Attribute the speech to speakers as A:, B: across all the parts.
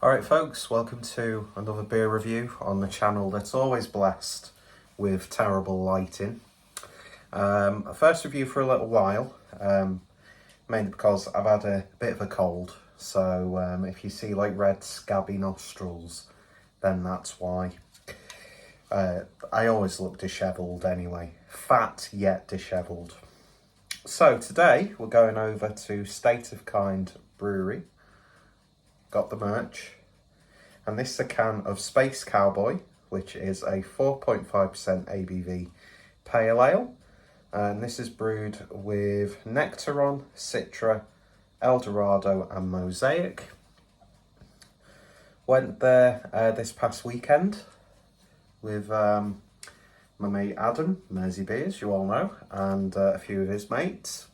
A: Alright folks, welcome to another beer review on the channel that's always blessed with terrible lighting. A first review for a little while, mainly because I've had a bit of a cold, so if you see like red scabby nostrils, then that's why. I always look dishevelled anyway, fat yet dishevelled. So today we're going over to State of Kind Brewery. Got the merch, and this is a can of Space Cowboy, which is a 4.5% ABV pale ale, and this is brewed with Nectaron, Citra, Eldorado and Mosaic. Went there this past weekend with my mate Adam, Mersey Beers, you all know, and a few of his mates,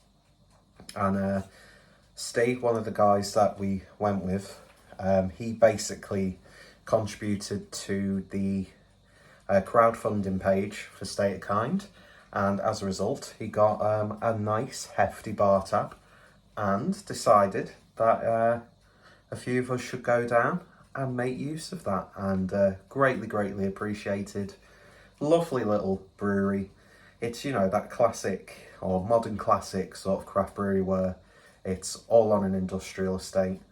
A: and Steve, one of the guys that we went with. He basically contributed to the crowdfunding page for State of Kind, and as a result he got a nice hefty bar tab and decided that a few of us should go down and make use of that, and greatly appreciated. Lovely little brewery. It's, you know, that classic or modern classic sort of craft brewery where it's all on an industrial estate.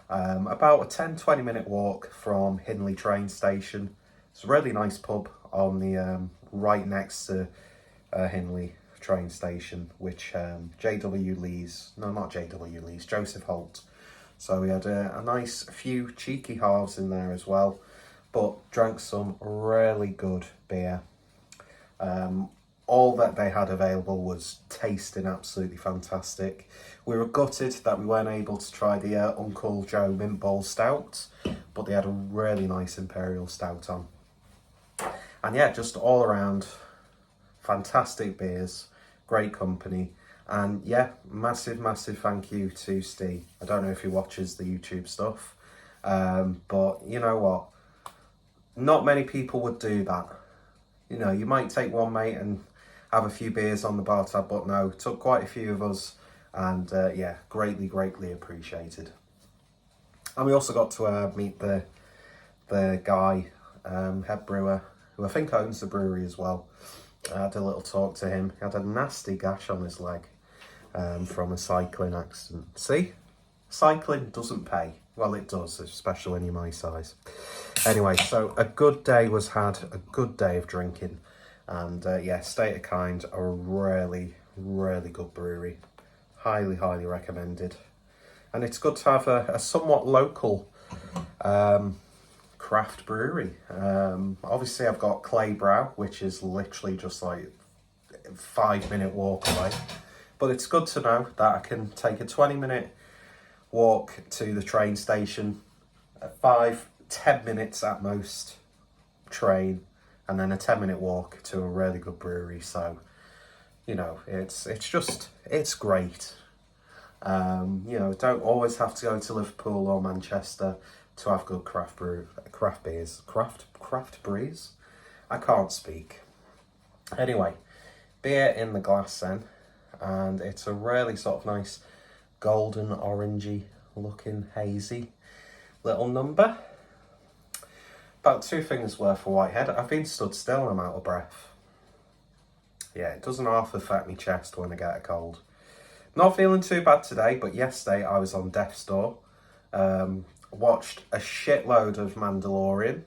A: About a 10-20 minute walk from Hindley train station. It's a really nice pub on the right next to Hindley train station, which Joseph Holt. So we had a nice few cheeky halves in there as well, but drank some really good beer. All that they had available was tasting absolutely fantastic. We were gutted that we weren't able to try the Uncle Joe Mint Bowl Stout, but they had a really nice Imperial Stout on. And yeah, just all around fantastic beers, great company, and yeah, massive thank you to Steve. I don't know if he watches the YouTube stuff, but you know what? Not many people would do that. You know, you might take one mate and have a few beers on the bar tab, but no, took quite a few of us, and yeah, greatly appreciated. And we also got to meet the guy, head brewer, who I think owns the brewery as well. I had a little talk to him. He had a nasty gash on his leg from a cycling accident. See, cycling doesn't pay. Well, it does, especially when you're my size. Anyway, so a good day was had, a good day of drinking. And yeah, State of Kind are a really good brewery. Highly recommended. And it's good to have a somewhat local craft brewery. Obviously I've got Claybrow, which is literally just like a 5-minute walk away. But it's good to know that I can take a 20-minute walk to the train station, 5-10 minutes at most train, and then a 10-minute walk to a really good brewery. So, you know, it's great. You know, don't always have to go to Liverpool or Manchester to have good craft brews. I can't speak. Anyway, beer in the glass then, and it's a really sort of nice golden orangey looking hazy little number. About 2 fingers worth of Whitehead. I've been stood still and I'm out of breath. Yeah, it doesn't half affect my chest when I get a cold. Not feeling too bad today, but yesterday I was on death's door. Watched a shitload of Mandalorian.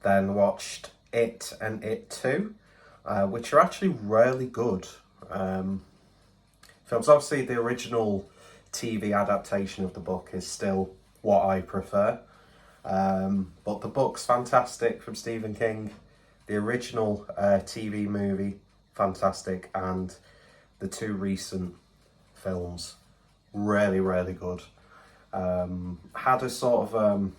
A: Then watched It and It 2, which are actually really good. Films. Obviously the original TV adaptation of the book is still what I prefer. But the book's fantastic from Stephen King. The original TV movie, fantastic. And the 2 recent films, really good. Had a sort of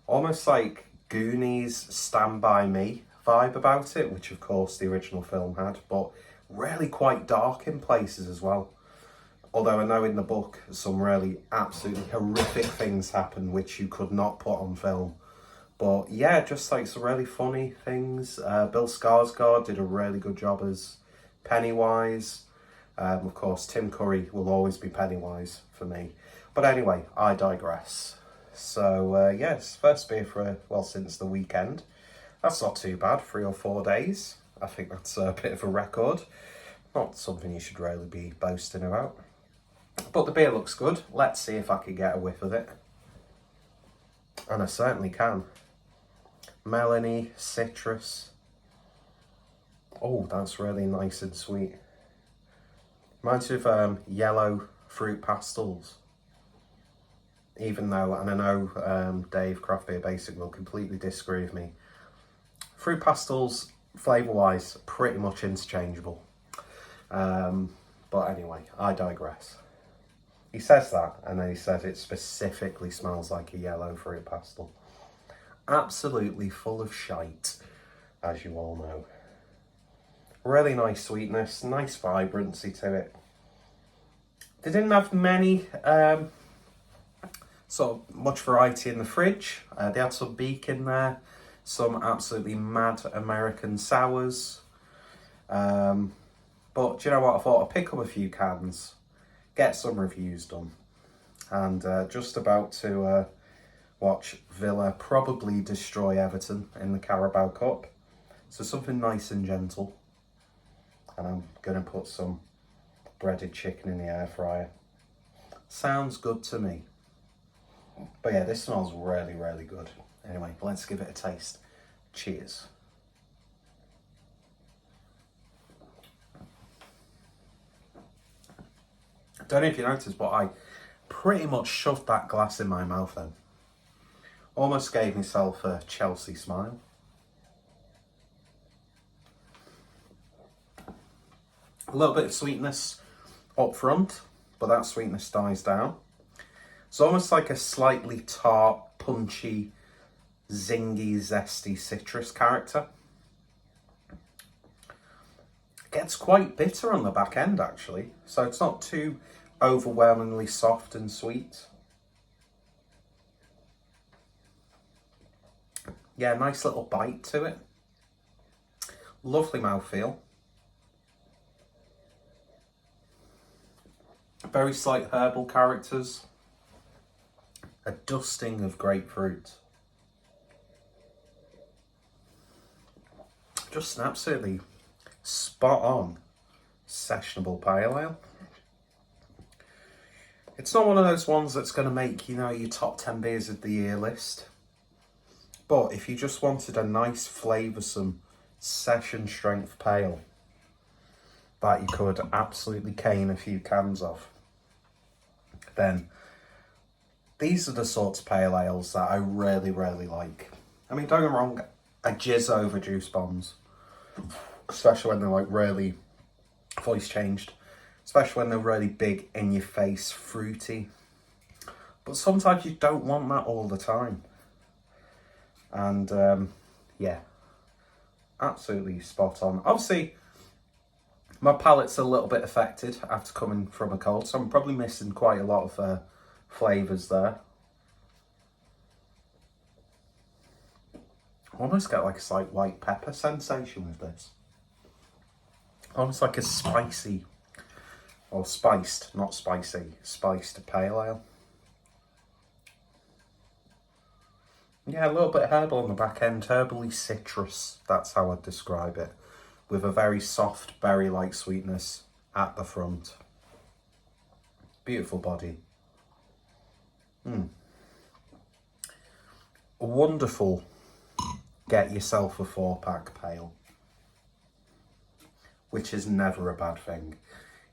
A: almost like Goonies Stand By Me vibe about it, which of course the original film had, but really quite dark in places as well. Although I know in the book some really absolutely horrific things happen which you could not put on film. But yeah, just like some really funny things. Bill Skarsgård did a really good job as Pennywise. Of course, Tim Curry will always be Pennywise for me. But anyway, I digress. So yes, first beer for, well, since the weekend. That's not too bad, 3 or 4 days. I think that's a bit of a record. Not something you should really be boasting about. But the beer looks good. Let's see if I can get a whiff of it. And I certainly can. Melony, citrus. Oh, that's really nice and sweet. Reminds me of yellow fruit pastels. Even though, and I know Dave, Craft Beer Basic, will completely disagree with me. Fruit pastels, flavour-wise, pretty much interchangeable. But anyway, I digress. He says that, and then he says it specifically smells like a yellow fruit pastel. Absolutely full of shite, as you all know. Really nice sweetness, nice vibrancy to it. They didn't have many, sort of much variety in the fridge. They had some beak in there, some absolutely mad American sours. But do you know what? I thought I'd pick up a few cans, get some reviews done, and just about to watch Villa probably destroy Everton in the Carabao Cup. So something nice and gentle. And I'm going to put some breaded chicken in the air fryer. Sounds good to me. But yeah, this smells really, really good. Anyway, let's give it a taste. Cheers. I don't know if you noticed, but I pretty much shoved that glass in my mouth then. Almost gave myself a Chelsea smile. A little bit of sweetness up front, but that sweetness dies down. It's almost like a slightly tart, punchy, zingy, zesty citrus character. It gets quite bitter on the back end, actually, so it's not too overwhelmingly soft and sweet. Yeah, nice little bite to it. Lovely mouthfeel. Very slight herbal characters. A dusting of grapefruit. Just an absolutely spot on sessionable pale ale. It's not one of those ones that's going to make, you know, your top 10 beers of the year list. But if you just wanted a nice, flavoursome, session strength pale that you could absolutely cane a few cans of, then these are the sorts of pale ales that I really, really like. I mean, don't get me wrong, I jizz over juice bombs, especially when they're like really voice changed, especially when they're really big, in your face, fruity. But sometimes you don't want that all the time. And yeah, absolutely spot on. Obviously, my palate's a little bit affected after coming from a cold, so I'm probably missing quite a lot of flavours there. I almost get like a slight white pepper sensation with this. Almost like a spicy, or spiced, not spicy, spiced pale ale. Yeah, a little bit herbal on the back end, herbally citrus, that's how I'd describe it. With a very soft berry-like sweetness at the front. Beautiful body. A wonderful get yourself a 4-pack pale, which is never a bad thing.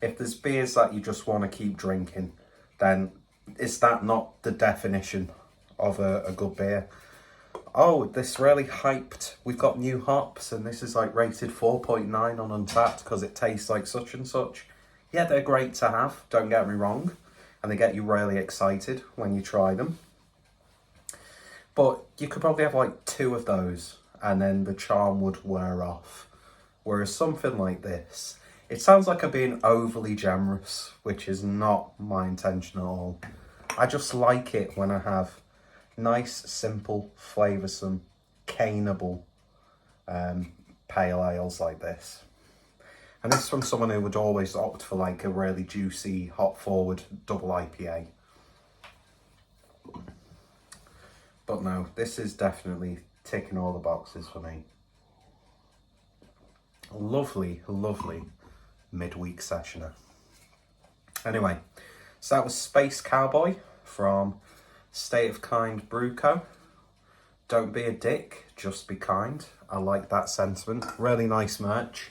A: If there's beers that you just want to keep drinking, then is that not the definition of a good beer? Oh, this really hyped, we've got new hops and this is like rated 4.9 on Untappd because it tastes like such and such. Yeah, they're great to have, don't get me wrong, and they get you really excited when you try them. But you could probably have like 2 of those and then the charm would wear off. Whereas something like this, it sounds like I'm being overly generous, which is not my intention at all. I just like it when I have nice, simple, flavoursome, caneable pale ales like this. And this is from someone who would always opt for like a really juicy, hop forward double IPA. But no, this is definitely ticking all the boxes for me. Lovely, lovely midweek sessioner. Anyway, so that was Space Cowboy from State of Kind Brew Co. Don't be a dick, just be kind. I like that sentiment. Really nice merch.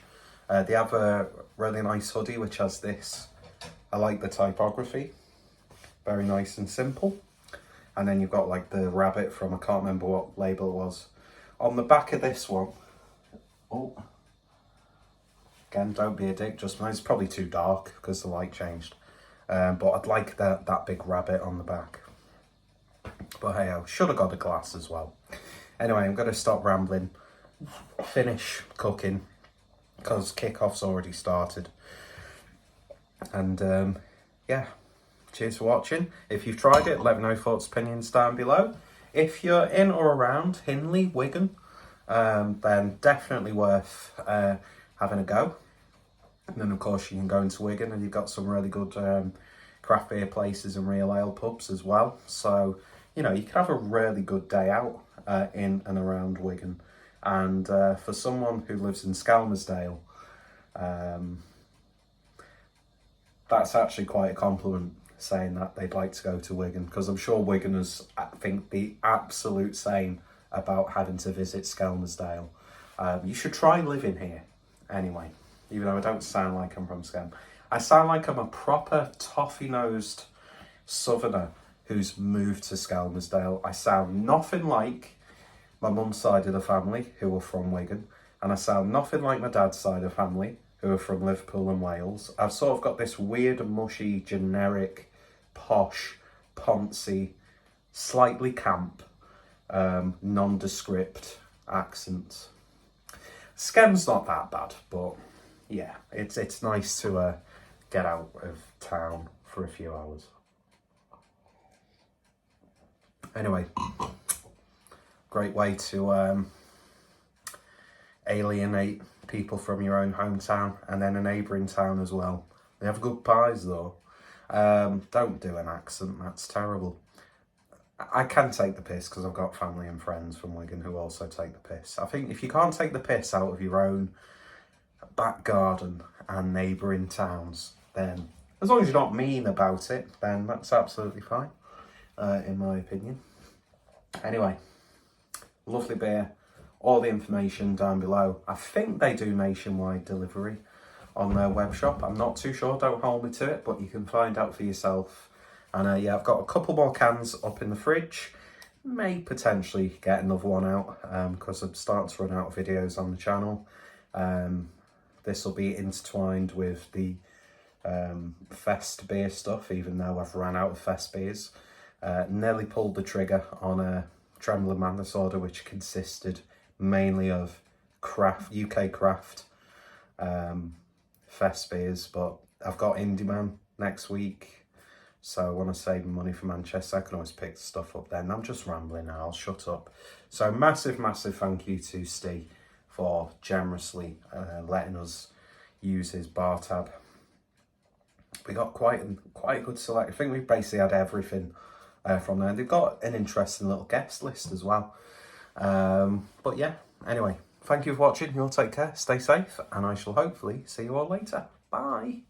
A: They have a really nice hoodie which has this. I like the typography. Very nice and simple. And then you've got like the rabbit from, I can't remember what label it was. On the back of this one, oh, again, don't be a dick, just it's probably too dark because the light changed. But I'd like that big rabbit on the back. But hey, I should have got a glass as well. Anyway, I'm going to stop rambling, finish cooking, because kickoff's already started. And yeah, cheers for watching. If you've tried it, let me know thoughts, opinions down below. If you're in or around Hindley, Wigan, then definitely worth having a go. And then of course you can go into Wigan and you've got some really good craft beer places and real ale pubs as well. So, you know, you can have a really good day out in and around Wigan. And for someone who lives in Skelmersdale, that's actually quite a compliment, saying that they'd like to go to Wigan, because I'm sure Wiganers think the absolute same about having to visit Skelmersdale. You should try living here anyway, even though I don't sound like I'm from Skelm. I sound like I'm a proper toffee-nosed southerner who's moved to Skelmersdale. I sound nothing like my mum's side of the family, who are from Wigan, and I sound nothing like my dad's side of the family, who are from Liverpool and Wales. I've sort of got this weird, mushy, generic, posh, poncy, slightly camp, nondescript accent. Skem's not that bad, but yeah, it's nice to get out of town for a few hours. Anyway, great way to alienate people from your own hometown and then a neighbouring town as well. They have good pies though. Don't do an accent, that's terrible. I can take the piss because I've got family and friends from Wigan who also take the piss. I think if you can't take the piss out of your own back garden and neighbouring towns, then as long as you're not mean about it, then that's absolutely fine, in my opinion. Anyway, lovely beer. All the information down below. I think they do nationwide delivery on their web shop. I'm not too sure, don't hold me to it, but you can find out for yourself. And yeah, I've got a couple more cans up in the fridge. May potentially get another one out because I'm starting to run out of videos on the channel. This will be intertwined with the Fest beer stuff, even though I've run out of Fest beers. Nearly pulled the trigger on a Trembling Madness order, which consisted mainly of UK craft Fest beers, but I've got Indie Man next week, so I want to save money for Manchester. I can always pick the stuff up then. I'm just rambling now, I'll shut up. So massive thank you to Steve for generously letting us use his bar tab. We got quite a good select. I think we basically had everything from there. They've got an interesting little guest list as well. But yeah, anyway, thank you for watching. You'll take care, stay safe, and I shall hopefully see you all later. Bye.